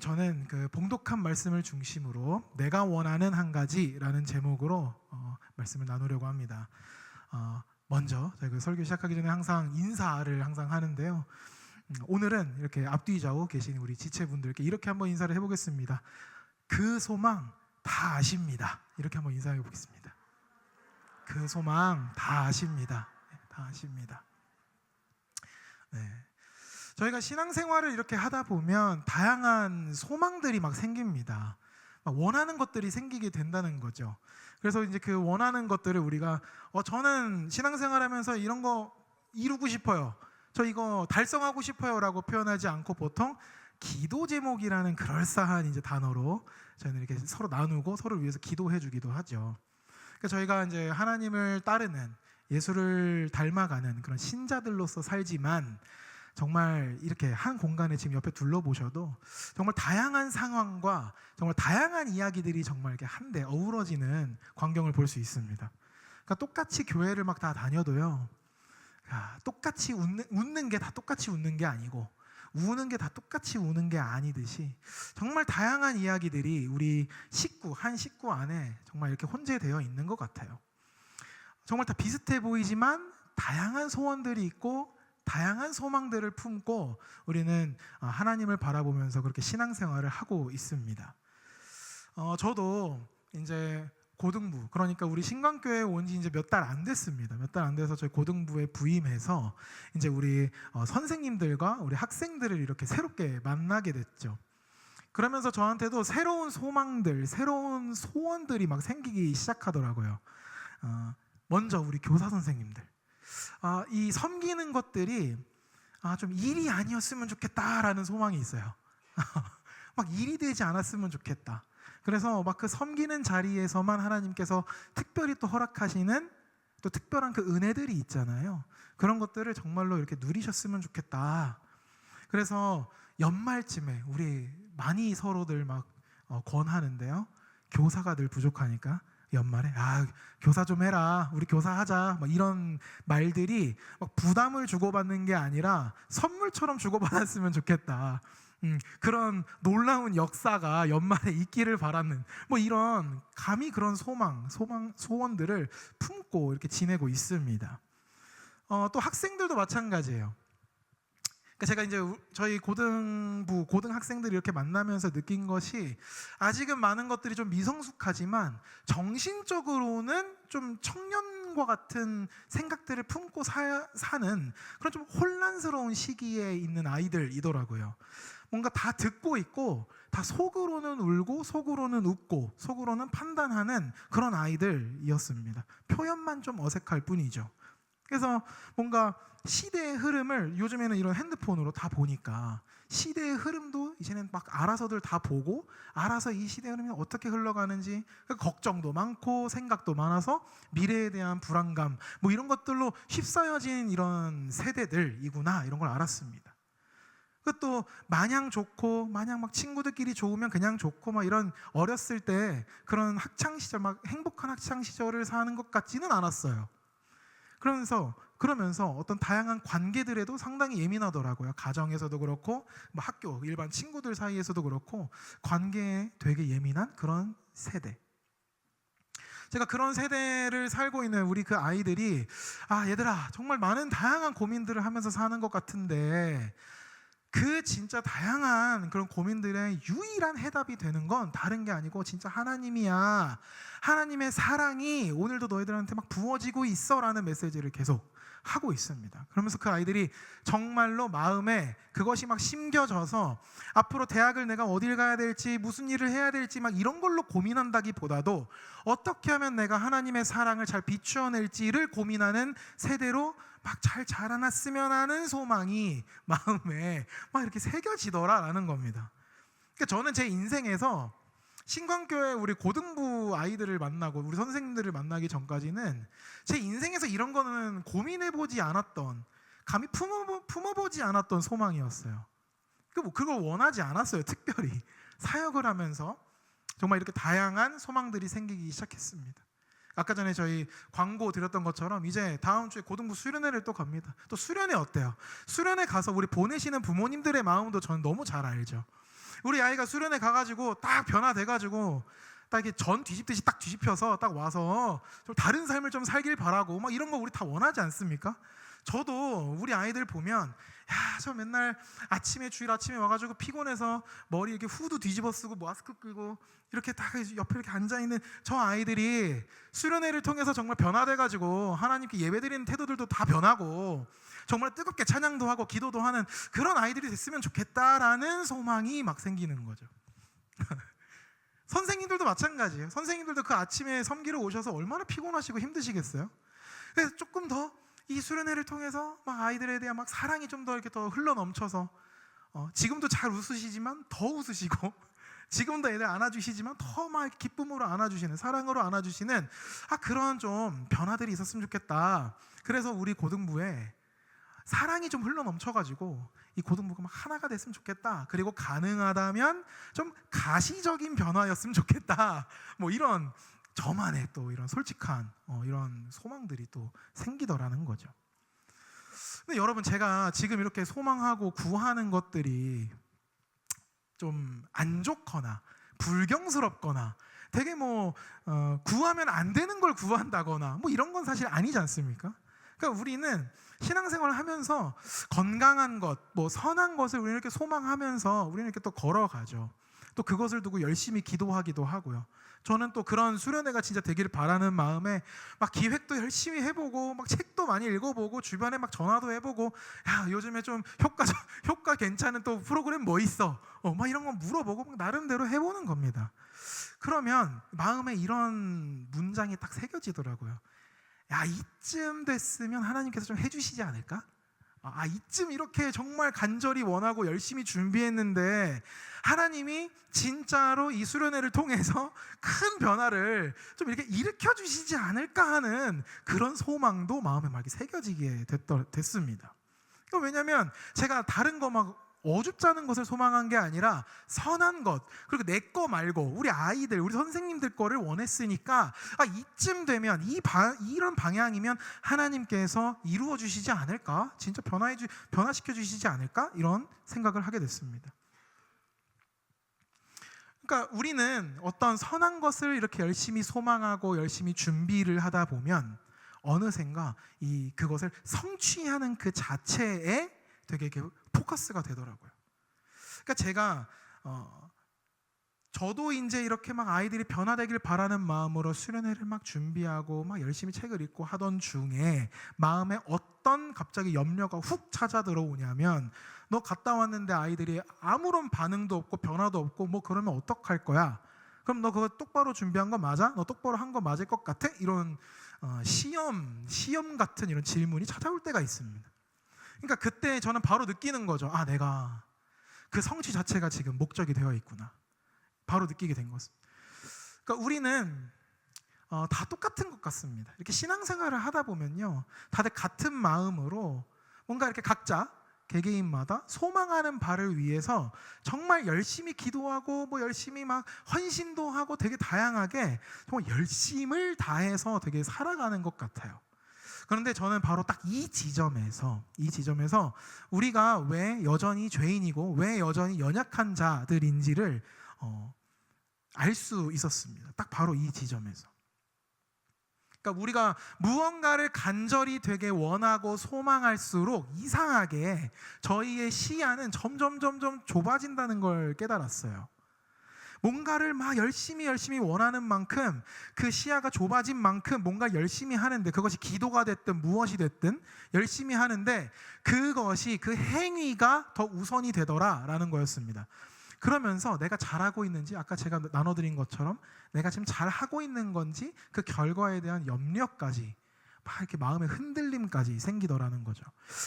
저는 그 봉독한 말씀을 중심으로 내가 원하는 한 가지라는 제목으로 말씀을 나누려고 합니다. 먼저 저희 그 설교 시작하기 전에 항상 인사를 항상 하는데요. 오늘은 이렇게 앞뒤 좌우 계신 우리 지체분들께 이렇게 한번 인사를 해보겠습니다. 그 소망 다 아십니다. 이렇게 한번 인사해 보겠습니다. 그 소망 다 아십니다. 다 아십니다. 네. 저희가 신앙생활을 이렇게 하다 보면 다양한 소망들이 막 생깁니다. 막 원하는 것들이 생기게 된다는 거죠. 그래서 이제 그 원하는 것들을 우리가 저는 신앙생활하면서 이런 거 이루고 싶어요. 저 이거 달성하고 싶어요라고 표현하지 않고 보통 기도 제목이라는 그럴싸한 이제 단어로 저희는 이렇게 서로 나누고 서로를 위해서 기도해 주기도 하죠. 그러니까 저희가 이제 하나님을 따르는 예수를 닮아가는 그런 신자들로서 살지만 정말 이렇게 한 공간에 지금 옆에 둘러보셔도 정말 다양한 상황과 정말 다양한 이야기들이 정말 이렇게 한데 어우러지는 광경을 볼 수 있습니다. 그러니까 똑같이 교회를 막 다 다녀도요, 똑같이 웃는 게 다 똑같이 웃는 게 아니고 우는 게 다 똑같이 우는 게 아니듯이 정말 다양한 이야기들이 우리 한 식구 안에 정말 이렇게 혼재되어 있는 것 같아요. 정말 다 비슷해 보이지만 다양한 소원들이 있고 다양한 소망들을 품고 우리는 하나님을 바라보면서 그렇게 신앙생활을 하고 있습니다. 저도 이제 고등부, 그러니까 우리 신광교회에 온 지 이제 몇 달 안 됐습니다. 몇 달 안 돼서 저희 고등부에 부임해서 이제 우리 선생님들과 우리 학생들을 이렇게 새롭게 만나게 됐죠. 그러면서 저한테도 새로운 소망들, 새로운 소원들이 막 생기기 시작하더라고요. 먼저 우리 교사 선생님들. 이 섬기는 것들이 좀 일이 아니었으면 좋겠다라는 소망이 있어요. 막 일이 되지 않았으면 좋겠다. 그래서 막 그 섬기는 자리에서만 하나님께서 특별히 또 허락하시는 또 특별한 그 은혜들이 있잖아요. 그런 것들을 정말로 이렇게 누리셨으면 좋겠다. 그래서 연말쯤에 우리 많이 서로들 막 권하는데요. 교사가 늘 부족하니까 연말에 교사 좀 해라, 우리 교사하자, 막 이런 말들이 막 부담을 주고받는 게 아니라 선물처럼 주고받았으면 좋겠다. 그런 놀라운 역사가 연말에 있기를 바라는 뭐 이런 감히 그런 소원들을 품고 이렇게 지내고 있습니다. 또 학생들도 마찬가지예요. 그러니까 제가 이제 저희 고등 학생들이 이렇게 만나면서 느낀 것이 아직은 많은 것들이 좀 미성숙하지만 정신적으로는 좀 청년과 같은 생각들을 품고 사는 그런 좀 혼란스러운 시기에 있는 아이들이더라고요. 뭔가 다 듣고 있고 다 속으로는 울고 속으로는 웃고 속으로는 판단하는 그런 아이들이었습니다. 표현만 좀 어색할 뿐이죠. 그래서 뭔가 시대의 흐름을 요즘에는 이런 핸드폰으로 다 보니까 시대의 흐름도 이제는 막 알아서들 다 보고 알아서 이 시대의 흐름이 어떻게 흘러가는지 걱정도 많고 생각도 많아서 미래에 대한 불안감 뭐 이런 것들로 휩싸여진 이런 세대들이구나 이런 걸 알았습니다. 그것도 마냥 좋고 마냥 막 친구들끼리 좋으면 그냥 좋고 막 이런 어렸을 때 그런 학창 시절 막 행복한 학창 시절을 사는 것 같지는 않았어요. 그러면서 어떤 다양한 관계들에도 상당히 예민하더라고요. 가정에서도 그렇고 뭐 학교 일반 친구들 사이에서도 그렇고 관계에 되게 예민한 그런 세대. 제가 그런 세대를 살고 있는 우리 그 아이들이 얘들아 정말 많은 다양한 고민들을 하면서 사는 것 같은데 그 진짜 다양한 그런 고민들의 유일한 해답이 되는 건 다른 게 아니고 진짜 하나님이야. 하나님의 사랑이 오늘도 너희들한테 막 부어지고 있어라는 메시지를 계속 하고 있습니다. 그러면서 그 아이들이 정말로 마음에 그것이 막 심겨져서 앞으로 대학을 내가 어딜 가야 될지 무슨 일을 해야 될지 막 이런 걸로 고민한다기보다도 어떻게 하면 내가 하나님의 사랑을 잘 비추어낼지를 고민하는 세대로 막 잘 자라났으면 하는 소망이 마음에 막 이렇게 새겨지더라라는 겁니다. 그러니까 저는 제 인생에서 신광교회 우리 고등부 아이들을 만나고 우리 선생님들을 만나기 전까지는 제 인생에서 이런 거는 고민해보지 않았던 감히 품어보지 않았던 소망이었어요. 그걸 원하지 않았어요. 특별히 사역을 하면서 정말 이렇게 다양한 소망들이 생기기 시작했습니다. 아까 전에 저희 광고 드렸던 것처럼 이제 다음 주에 고등부 수련회를 또 갑니다. 또 수련회 어때요? 수련회 가서 우리 보내시는 부모님들의 마음도 저는 너무 잘 알죠. 우리 아이가 수련회 가가지고 딱 변화돼가지고 딱 이게 전 뒤집듯이 딱 뒤집혀서 딱 와서 좀 다른 삶을 좀 살길 바라고 막 이런 거 우리 다 원하지 않습니까? 저도 우리 아이들 보면 저 맨날 주일 아침에 와가지고 피곤해서 머리 이렇게 후드 뒤집어 쓰고 마스크 끼고 이렇게 딱 옆에 이렇게 앉아 있는 저 아이들이 수련회를 통해서 정말 변화돼가지고 하나님께 예배드리는 태도들도 다 변하고 정말 뜨겁게 찬양도 하고 기도도 하는 그런 아이들이 됐으면 좋겠다라는 소망이 막 생기는 거죠. 선생님들도 마찬가지예요. 선생님들도 그 아침에 섬기러 오셔서 얼마나 피곤하시고 힘드시겠어요? 그래서 조금 더 이 수련회를 통해서 막 아이들에 대한 막 사랑이 좀 더 이렇게 더 흘러 넘쳐서 지금도 잘 웃으시지만 더 웃으시고 지금도 애들 안아주시지만 더 막 기쁨으로 안아주시는 사랑으로 안아주시는 그런 좀 변화들이 있었으면 좋겠다. 그래서 우리 고등부에 사랑이 좀 흘러 넘쳐가지고 이 고등부가 막 하나가 됐으면 좋겠다. 그리고 가능하다면 좀 가시적인 변화였으면 좋겠다. 뭐 이런 저만의 또 이런 솔직한 이런 소망들이 또 생기더라는 거죠. 근데 여러분, 제가 지금 이렇게 소망하고 구하는 것들이 좀 안 좋거나 불경스럽거나 되게 구하면 안 되는 걸 구한다거나 뭐 이런 건 사실 아니지 않습니까? 그러니까 우리는 신앙생활을 하면서 건강한 것, 선한 것을 우리는 이렇게 소망하면서 우리는 이렇게 또 걸어가죠. 또 그것을 두고 열심히 기도하기도 하고요. 저는 또 그런 수련회가 진짜 되기를 바라는 마음에 막 기획도 열심히 해보고 막 책도 많이 읽어보고 주변에 막 전화도 해보고 요즘에 좀 효과 괜찮은 또 프로그램 뭐 있어? 막 이런 거 물어보고 막 나름대로 해보는 겁니다. 그러면 마음에 이런 문장이 딱 새겨지더라고요. 이쯤 됐으면 하나님께서 좀 해주시지 않을까? 이쯤 이렇게 정말 간절히 원하고 열심히 준비했는데 하나님이 진짜로 이 수련회를 통해서 큰 변화를 좀 이렇게 일으켜 주시지 않을까 하는 그런 소망도 마음에 막 새겨지게 됐습니다. 왜냐하면 제가 다른 거 막 어줍잖은 것을 소망한 게 아니라 선한 것, 그리고 내 거 말고 우리 아이들, 우리 선생님들 거를 원했으니까 이쯤 되면 이런 방향이면 하나님께서 이루어 주시지 않을까? 진짜 변화시켜 주시지 않을까? 이런 생각을 하게 됐습니다. 그러니까 우리는 어떤 선한 것을 이렇게 열심히 소망하고 열심히 준비를 하다 보면 어느샌가 그것을 성취하는 그 자체에 되게 이렇게 포커스가 되더라고요. 그러니까 제가 저도 이제 이렇게 막 아이들이 변화되길 바라는 마음으로 수련회를 막 준비하고 막 열심히 책을 읽고 하던 중에 마음에 어떤 갑자기 염려가 훅 찾아 들어오냐면 너 갔다 왔는데 아이들이 아무런 반응도 없고 변화도 없고 그러면 어떡할 거야? 그럼 너 그거 똑바로 준비한 거 맞아? 너 똑바로 한 거 맞을 것 같아? 이런 시험 같은 이런 질문이 찾아올 때가 있습니다. 그러니까 그때 저는 바로 느끼는 거죠. 내가 그 성취 자체가 지금 목적이 되어 있구나. 바로 느끼게 된 것입니다. 그러니까 우리는 다 똑같은 것 같습니다. 이렇게 신앙생활을 하다 보면요, 다들 같은 마음으로 뭔가 이렇게 각자 개개인마다 소망하는 바를 위해서 정말 열심히 기도하고 열심히 막 헌신도 하고 되게 다양하게 정말 열심을 다해서 되게 살아가는 것 같아요. 그런데 저는 바로 딱 이 지점에서 우리가 왜 여전히 죄인이고 왜 여전히 연약한 자들인지를 알 수 있었습니다. 딱 바로 이 지점에서. 그러니까 우리가 무언가를 간절히 되게 원하고 소망할수록 이상하게 저희의 시야는 점점 좁아진다는 걸 깨달았어요. 뭔가를 막 열심히 원하는 만큼 그 시야가 좁아진 만큼 뭔가 열심히 하는데 그것이 기도가 됐든 무엇이 됐든 열심히 하는데 그것이 그 행위가 더 우선이 되더라라는 거였습니다. 그러면서 내가 잘하고 있는지 아까 제가 나눠드린 것처럼 내가 지금 잘하고 있는 건지 그 결과에 대한 염려까지 막 이렇게 마음의 흔들림까지 생기더라는 거죠.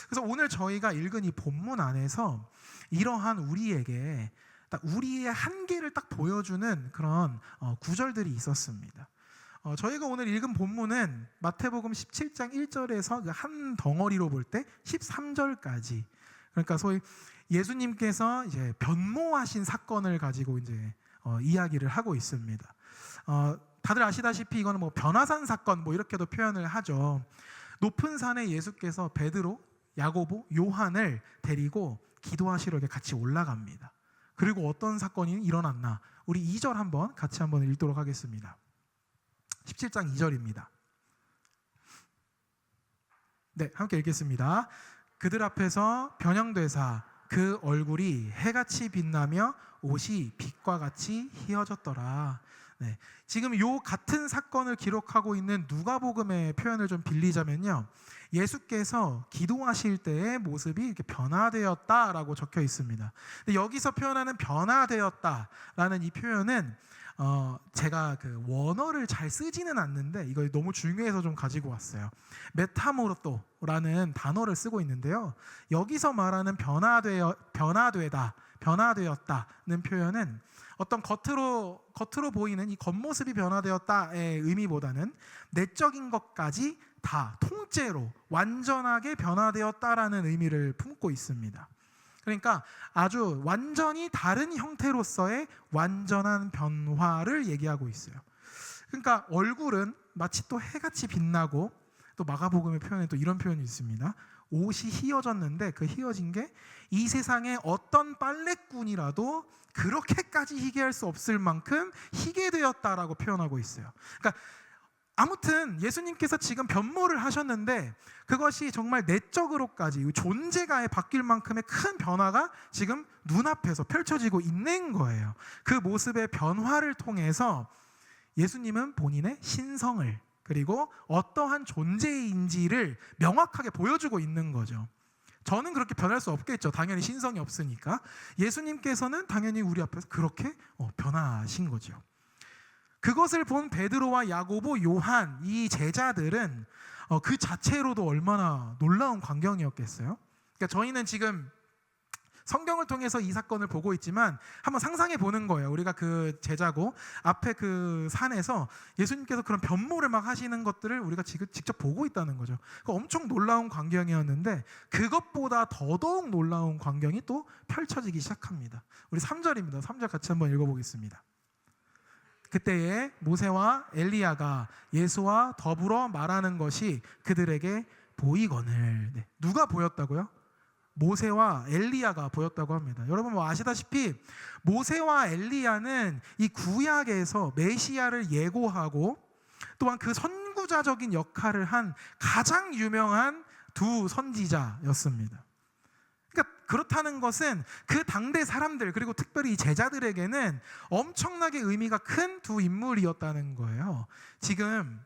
그래서 오늘 저희가 읽은 이 본문 안에서 이러한 우리에게 딱 우리의 한계를 딱 보여주는 그런 구절들이 있었습니다. 저희가 오늘 읽은 본문은 마태복음 17장 1절에서 그 한 덩어리로 볼 때 13절까지, 그러니까 소위 예수님께서 이제 변모하신 사건을 가지고 이제 이야기를 하고 있습니다. 다들 아시다시피 이거는 변화산 사건 이렇게도 표현을 하죠. 높은 산에 예수께서 베드로, 야고보, 요한을 데리고 기도하시러 같이 올라갑니다. 그리고 어떤 사건이 일어났나? 우리 2절 한번 같이 한번 읽도록 하겠습니다. 17장 2절입니다. 네, 함께 읽겠습니다. 그들 앞에서 변형되사 그 얼굴이 해같이 빛나며 옷이 빛과 같이 희어졌더라. 네, 지금 요 같은 사건을 기록하고 있는 누가복음의 표현을 좀 빌리자면요, 예수께서 기도하실 때의 모습이 이렇게 변화되었다라고 적혀 있습니다. 근데 여기서 표현하는 변화되었다라는 이 표현은 제가 그 원어를 잘 쓰지는 않는데 이거 너무 중요해서 좀 가지고 왔어요. 메타모르토라는 단어를 쓰고 있는데요, 여기서 말하는 변화되었다는 표현은 어떤 겉으로 보이는 이 겉모습이 변화되었다의 의미보다는 내적인 것까지 다 통째로 완전하게 변화되었다라는 의미를 품고 있습니다. 그러니까 아주 완전히 다른 형태로서의 완전한 변화를 얘기하고 있어요. 그러니까 얼굴은 마치 또 해같이 빛나고, 또 마가복음의 표현에 또 이런 표현이 있습니다. 옷이 희어졌는데 그 희어진 게 이 세상에 어떤 빨래꾼이라도 그렇게까지 희게 할 수 없을 만큼 희게 되었다라고 표현하고 있어요. 그러니까 아무튼 예수님께서 지금 변모를 하셨는데 그것이 정말 내적으로까지 존재가 바뀔 만큼의 큰 변화가 지금 눈앞에서 펼쳐지고 있는 거예요. 그 모습의 변화를 통해서 예수님은 본인의 신성을, 그리고 어떠한 존재인지를 명확하게 보여주고 있는 거죠. 저는 그렇게 변할 수 없겠죠. 당연히 신성이 없으니까. 예수님께서는 당연히 우리 앞에서 그렇게 변하신 거죠. 그것을 본 베드로와 야고보, 요한, 이 제자들은 그 자체로도 얼마나 놀라운 광경이었겠어요. 그러니까 저희는 지금 성경을 통해서 이 사건을 보고 있지만 한번 상상해 보는 거예요. 우리가 그 제자고 앞에 그 산에서 예수님께서 그런 변모를 막 하시는 것들을 우리가 지금 직접 보고 있다는 거죠. 엄청 놀라운 광경이었는데 그것보다 더더욱 놀라운 광경이 또 펼쳐지기 시작합니다. 우리 3절입니다. 3절 같이 한번 읽어보겠습니다. 그때에 모세와 엘리야가 예수와 더불어 말하는 것이 그들에게 보이거늘. 네. 누가 보였다고요? 모세와 엘리야가 보였다고 합니다. 여러분 아시다시피 모세와 엘리야는 이 구약에서 메시아를 예고하고 또한 그 선구자적인 역할을 한 가장 유명한 두 선지자였습니다. 그러니까 그렇다는 것은 그 당대 사람들, 그리고 특별히 제자들에게는 엄청나게 의미가 큰 두 인물이었다는 거예요. 지금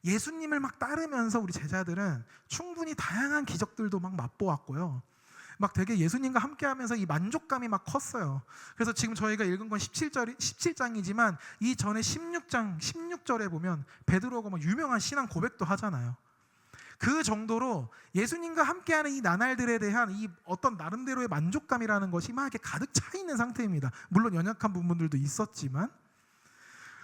예수님을 막 따르면서 우리 제자들은 충분히 다양한 기적들도 막 맛보았고요. 막 되게 예수님과 함께하면서 이 만족감이 막 컸어요. 그래서 지금 저희가 읽은 건 17장이지만 이 전에 16장 16절에 보면 베드로가 막 유명한 신앙 고백도 하잖아요. 그 정도로 예수님과 함께하는 이 나날들에 대한 이 어떤 나름대로의 만족감이라는 것이 막 이렇게 가득 차 있는 상태입니다. 물론 연약한 부분들도 있었지만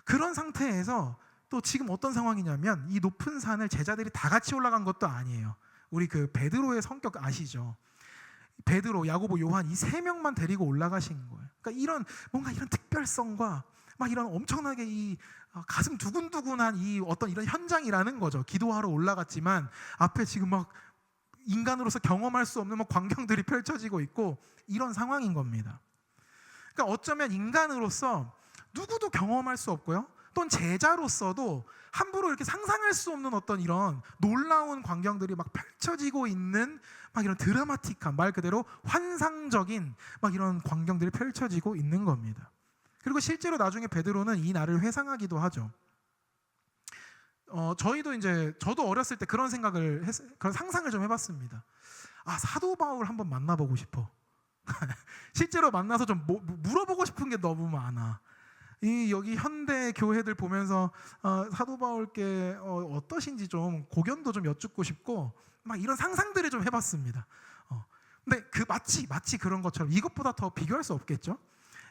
그런 상태에서 또 지금 어떤 상황이냐면 이 높은 산을 제자들이 다 같이 올라간 것도 아니에요. 우리 그 베드로의 성격 아시죠? 베드로, 야고보, 요한 이 세 명만 데리고 올라가신 거예요. 그러니까 이런 뭔가 이런 특별성과 막 이런 엄청나게 이 가슴 두근두근한 이 어떤 이런 현장이라는 거죠. 기도하러 올라갔지만 앞에 지금 막 인간으로서 경험할 수 없는 막 광경들이 펼쳐지고 있고 이런 상황인 겁니다. 그러니까 어쩌면 인간으로서 누구도 경험할 수 없고요. 또는 제자로서도 함부로 이렇게 상상할 수 없는 어떤 이런 놀라운 광경들이 막 펼쳐지고 있는 막 이런 드라마틱한, 말 그대로 환상적인 막 이런 광경들이 펼쳐지고 있는 겁니다. 그리고 실제로 나중에 베드로는 이 날을 회상하기도 하죠. 저도 어렸을 때 그런 그런 상상을 좀 해봤습니다. 사도 바울 한번 만나보고 싶어. 실제로 만나서 좀 물어보고 싶은 게 너무 많아. 여기 현대 교회들 보면서 사도 바울께 어떠신지 좀 고견도 좀 여쭙고 싶고 막 이런 상상들을 좀 해봤습니다. 근데 마치 그런 것처럼 이것보다 더 비교할 수 없겠죠.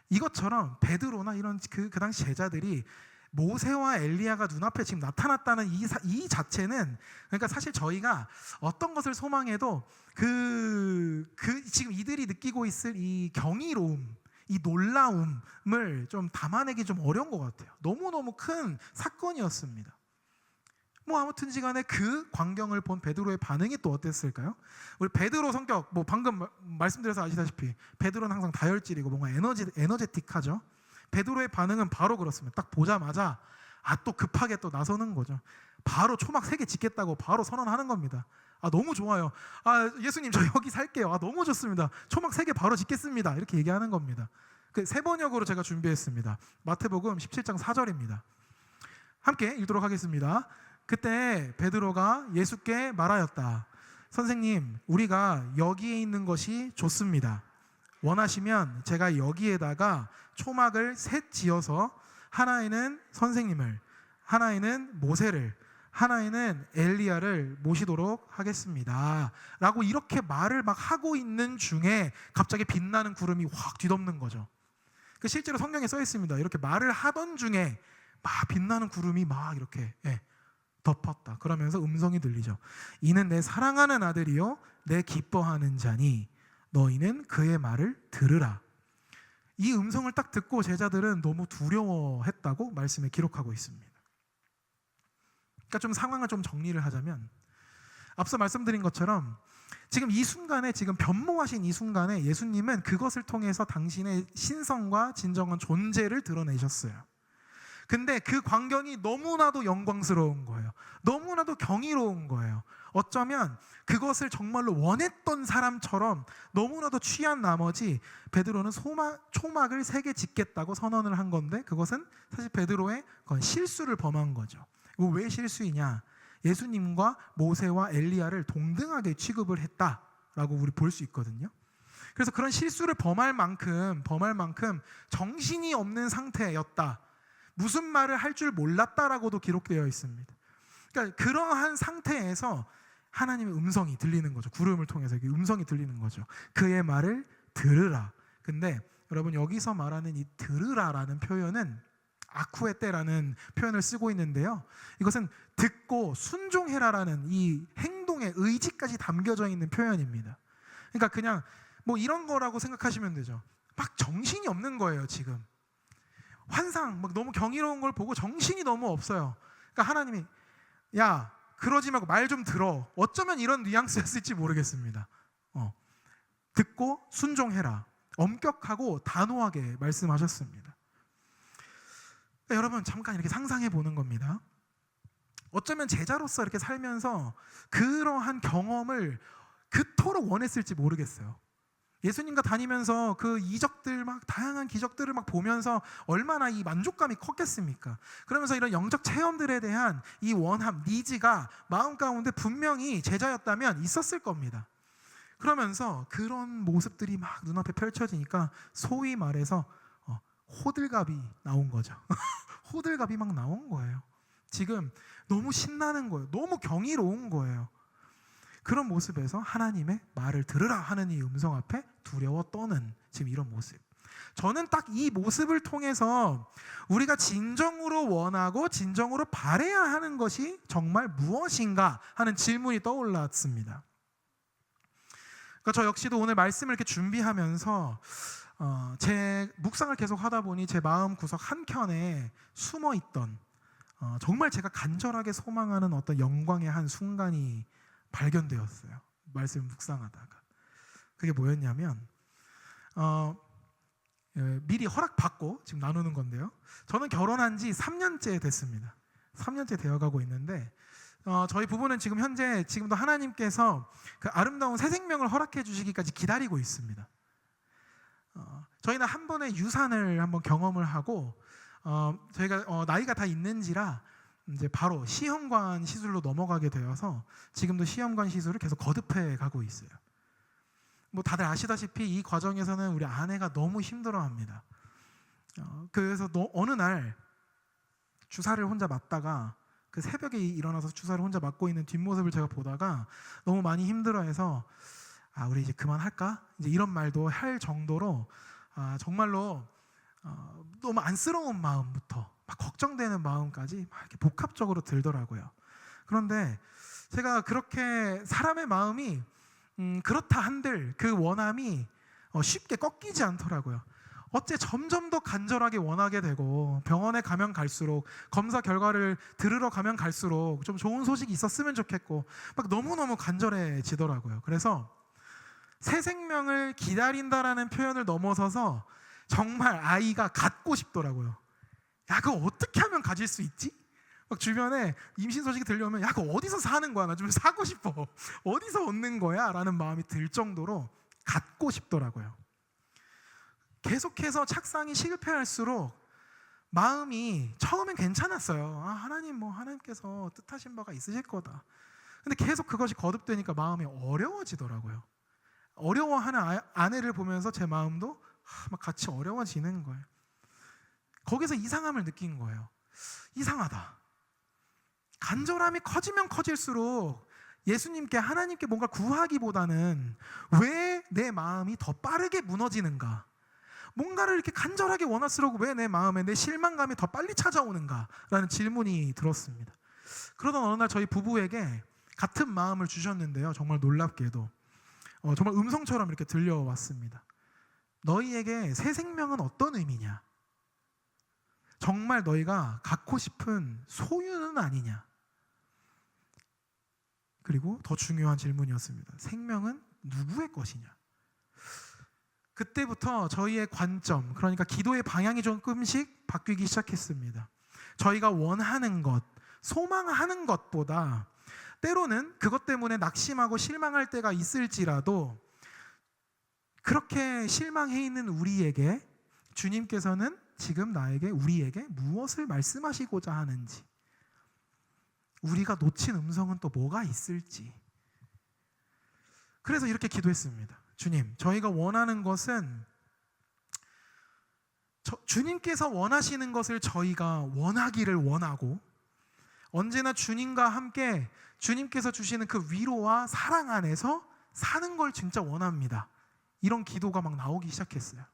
이것처럼 베드로나 이런 그 당시 제자들이 모세와 엘리야가 눈앞에 지금 나타났다는 이 자체는, 그러니까 사실 저희가 어떤 것을 소망해도 지금 이들이 느끼고 있을 이 경이로움, 이 놀라움을 좀 담아내기 좀 어려운 것 같아요. 너무너무 큰 사건이었습니다. 뭐 아무튼지간에 그 광경을 본 베드로의 반응이 또 어땠을까요? 우리 베드로 성격 뭐 방금 말씀드려서 아시다시피 베드로는 항상 다혈질이고 뭔가 에너제틱하죠. 베드로의 반응은 바로 그렇습니다. 딱 보자마자 또 급하게 또 나서는 거죠. 바로 초막 3개 짓겠다고 바로 선언하는 겁니다. 너무 좋아요. 예수님 저 여기 살게요. 너무 좋습니다. 초막 3개 바로 짓겠습니다. 이렇게 얘기하는 겁니다. 그 3번역으로 제가 준비했습니다. 마태복음 17장 4절입니다. 함께 읽도록 하겠습니다. 그때 베드로가 예수께 말하였다. 선생님, 우리가 여기에 있는 것이 좋습니다. 원하시면 제가 여기에다가 초막을 셋 지어서 하나에는 선생님을, 하나에는 모세를, 하나에는 엘리야를 모시도록 하겠습니다. 라고 이렇게 말을 막 하고 있는 중에 갑자기 빛나는 구름이 확 뒤덮는 거죠. 실제로 성경에 써 있습니다. 이렇게 말을 하던 중에 막 빛나는 구름이 막 이렇게 덮었다. 그러면서 음성이 들리죠. 이는 내 사랑하는 아들이요 내 기뻐하는 자니 너희는 그의 말을 들으라. 이 음성을 딱 듣고 제자들은 너무 두려워했다고 말씀에 기록하고 있습니다. 그러니까 좀 상황을 좀 정리를 하자면 앞서 말씀드린 것처럼 지금 이 순간에 지금 변모하신 이 순간에 예수님은 그것을 통해서 당신의 신성과 진정한 존재를 드러내셨어요. 근데 그 광경이 너무나도 영광스러운 거예요. 너무나도 경이로운 거예요. 어쩌면 그것을 정말로 원했던 사람처럼 너무나도 취한 나머지 베드로는 초막을 3개 짓겠다고 선언을 한 건데 그것은 사실 베드로의 실수를 범한 거죠. 이거 왜 실수이냐? 예수님과 모세와 엘리야를 동등하게 취급을 했다라고 우리 볼 수 있거든요. 그래서 그런 실수를 범할 만큼 정신이 없는 상태였다. 무슨 말을 할 줄 몰랐다라고도 기록되어 있습니다. 그러니까 그러한 상태에서 하나님의 음성이 들리는 거죠. 구름을 통해서 음성이 들리는 거죠. 그의 말을 들으라. 근데 여러분 여기서 말하는 이 들으라라는 표현은 아쿠에테라는 표현을 쓰고 있는데요. 이것은 듣고 순종해라라는 이 행동의 의지까지 담겨져 있는 표현입니다. 그러니까 그냥 뭐 이런 거라고 생각하시면 되죠. 막 정신이 없는 거예요, 지금. 환상, 막 너무 경이로운 걸 보고 정신이 너무 없어요. 그러니까 하나님이 야, 그러지 말고 말 좀 들어. 어쩌면 이런 뉘앙스였을지 모르겠습니다. 듣고 순종해라. 엄격하고 단호하게 말씀하셨습니다. 여러분 잠깐 이렇게 상상해 보는 겁니다. 어쩌면 제자로서 이렇게 살면서 그러한 경험을 그토록 원했을지 모르겠어요. 예수님과 다니면서 그 이적들 막 다양한 기적들을 막 보면서 얼마나 이 만족감이 컸겠습니까? 그러면서 이런 영적 체험들에 대한 이 원함, 니즈가 마음 가운데 분명히 제자였다면 있었을 겁니다. 그러면서 그런 모습들이 막 눈앞에 펼쳐지니까 소위 말해서 호들갑이 나온 거죠. 호들갑이 막 나온 거예요. 지금 너무 신나는 거예요. 너무 경이로운 거예요. 그런 모습에서 하나님의 말을 들으라 하는 이 음성 앞에 두려워 떠는 지금 이런 모습. 저는 딱 이 모습을 통해서 우리가 진정으로 원하고 진정으로 바라야 하는 것이 정말 무엇인가 하는 질문이 떠올랐습니다. 그러니까 저 역시도 오늘 말씀을 이렇게 준비하면서 제 묵상을 계속 하다 보니 제 마음 구석 한켠에 숨어있던 정말 제가 간절하게 소망하는 어떤 영광의 한 순간이 발견되었어요. 말씀 묵상하다가. 그게 뭐였냐면 미리 허락받고 지금 나누는 건데요. 저는 결혼한 지 3년째 됐습니다. 3년째 되어가고 있는데 저희 부부는 지금 현재 지금도 하나님께서 그 아름다운 새 생명을 허락해 주시기까지 기다리고 있습니다. 저희는 한 번에 유산을 한번 경험을 하고 저희가 나이가 다 있는지라 이제 바로 시험관 시술로 넘어가게 되어서 지금도 시험관 시술을 계속 거듭해 가고 있어요. 뭐 다들 아시다시피 이 과정에서는 우리 아내가 너무 힘들어합니다. 그래서 어느 날 주사를 혼자 맞다가 그 새벽에 일어나서 주사를 혼자 맞고 있는 뒷모습을 제가 보다가 너무 많이 힘들어해서 우리 이제 그만할까? 이제 이런 말도 할 정도로 정말로 너무 안쓰러운 마음부터 막 걱정되는 마음까지 막 이렇게 복합적으로 들더라고요. 그런데 제가 그렇게 사람의 마음이 그렇다 한들 그 원함이 쉽게 꺾이지 않더라고요. 어째 점점 더 간절하게 원하게 되고 병원에 가면 갈수록 검사 결과를 들으러 가면 갈수록 좀 좋은 소식이 있었으면 좋겠고 막 너무너무 간절해지더라고요. 그래서 새 생명을 기다린다라는 표현을 넘어서서 정말 아이가 갖고 싶더라고요. 야, 그거 어떻게 하면 가질 수 있지? 막 주변에 임신 소식이 들려오면 야, 그거 어디서 사는 거야? 나 좀 사고 싶어. 어디서 얻는 거야? 라는 마음이 들 정도로 갖고 싶더라고요. 계속해서 착상이 실패할수록 마음이 처음엔 괜찮았어요. 하나님 하나님께서 뜻하신 바가 있으실 거다. 근데 계속 그것이 거듭되니까 마음이 어려워지더라고요. 어려워하는 아내를 보면서 제 마음도 막 같이 어려워지는 거예요. 거기서 이상함을 느낀 거예요. 이상하다. 간절함이 커지면 커질수록 예수님께 하나님께 뭔가 구하기보다는 왜 내 마음이 더 빠르게 무너지는가? 뭔가를 이렇게 간절하게 원할수록 왜 내 마음에 내 실망감이 더 빨리 찾아오는가? 라는 질문이 들었습니다. 그러던 어느 날 저희 부부에게 같은 마음을 주셨는데요. 정말 놀랍게도 정말 음성처럼 이렇게 들려왔습니다. 너희에게 새 생명은 어떤 의미냐? 정말 너희가 갖고 싶은 소유는 아니냐? 그리고 더 중요한 질문이었습니다. 생명은 누구의 것이냐? 그때부터 저희의 관점, 그러니까 기도의 방향이 조금씩 바뀌기 시작했습니다. 저희가 원하는 것, 소망하는 것보다 때로는 그것 때문에 낙심하고 실망할 때가 있을지라도 그렇게 실망해 있는 우리에게 주님께서는 지금 우리에게 무엇을 말씀하시고자 하는지, 우리가 놓친 음성은 또 뭐가 있을지. 그래서 이렇게 기도했습니다. 주님, 저희가 원하는 것은 주님께서 원하시는 것을 저희가 원하기를 원하고 언제나 주님과 함께 주님께서 주시는 그 위로와 사랑 안에서 사는 걸 진짜 원합니다. 이런 기도가 막 나오기 시작했어요.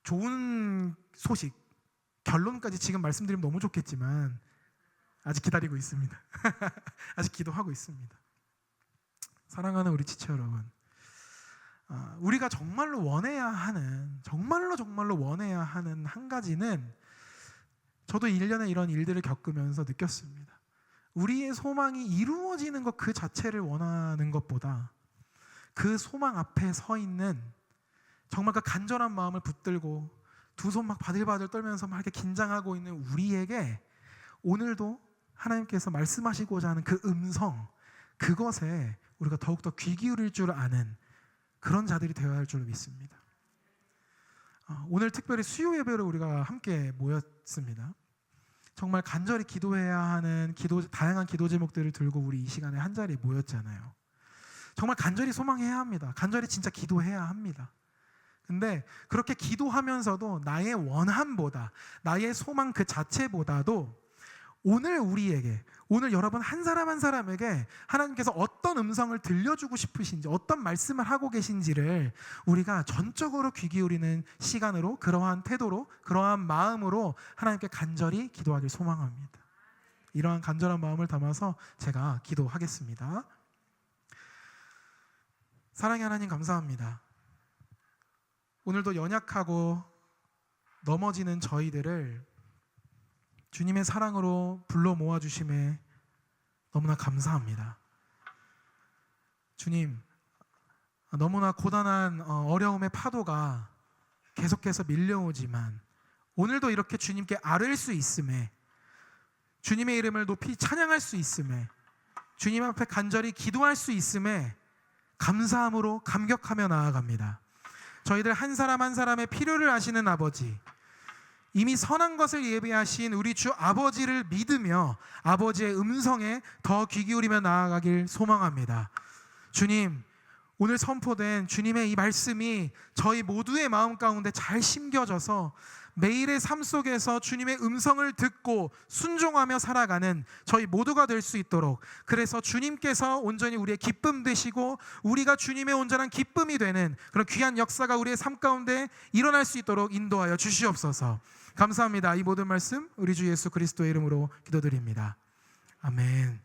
좋은 소식, 결론까지 지금 말씀드리면 너무 좋겠지만 아직 기다리고 있습니다. 아직 기도하고 있습니다. 사랑하는 우리 지체 여러분, 우리가 정말로 원해야 하는, 정말로 원해야 하는 한 가지는 저도 1년에 이런 일들을 겪으면서 느꼈습니다. 우리의 소망이 이루어지는 것 그 자체를 원하는 것보다 그 소망 앞에 서 있는 정말 그 간절한 마음을 붙들고 두 손 막 바들바들 떨면서 막 이렇게 긴장하고 있는 우리에게 오늘도 하나님께서 말씀하시고자 하는 그 음성, 그것에 우리가 더욱더 귀 기울일 줄 아는 그런 자들이 되어야 할 줄 믿습니다. 오늘 특별히 수요 예배로 우리가 함께 모였습니다. 정말 간절히 기도해야 하는 다양한 기도 제목들을 들고 우리 이 시간에 한 자리에 모였잖아요. 정말 간절히 소망해야 합니다. 간절히 진짜 기도해야 합니다. 근데 그렇게 기도하면서도 나의 원함보다, 나의 소망 그 자체보다도 오늘 여러분 한 사람 한 사람에게 하나님께서 어떤 음성을 들려주고 싶으신지, 어떤 말씀을 하고 계신지를 우리가 전적으로 귀 기울이는 시간으로, 그러한 태도로, 그러한 마음으로 하나님께 간절히 기도하길 소망합니다. 이러한 간절한 마음을 담아서 제가 기도하겠습니다. 사랑의 하나님, 감사합니다. 오늘도 연약하고 넘어지는 저희들을 주님의 사랑으로 불러 모아주심에 너무나 감사합니다. 주님, 너무나 고단한 어려움의 파도가 계속해서 밀려오지만 오늘도 이렇게 주님께 아뢰일 수 있음에, 주님의 이름을 높이 찬양할 수 있음에, 주님 앞에 간절히 기도할 수 있음에 감사함으로 감격하며 나아갑니다. 저희들 한 사람 한 사람의 필요를 아시는 아버지, 이미 선한 것을 예비하신 우리 주 아버지를 믿으며 아버지의 음성에 더 귀 기울이며 나아가길 소망합니다. 주님, 오늘 선포된 주님의 이 말씀이 저희 모두의 마음 가운데 잘 심겨져서 매일의 삶 속에서 주님의 음성을 듣고 순종하며 살아가는 저희 모두가 될 수 있도록, 그래서 주님께서 온전히 우리의 기쁨 되시고 우리가 주님의 온전한 기쁨이 되는 그런 귀한 역사가 우리의 삶 가운데 일어날 수 있도록 인도하여 주시옵소서. 감사합니다. 이 모든 말씀 우리 주 예수 그리스도의 이름으로 기도드립니다. 아멘.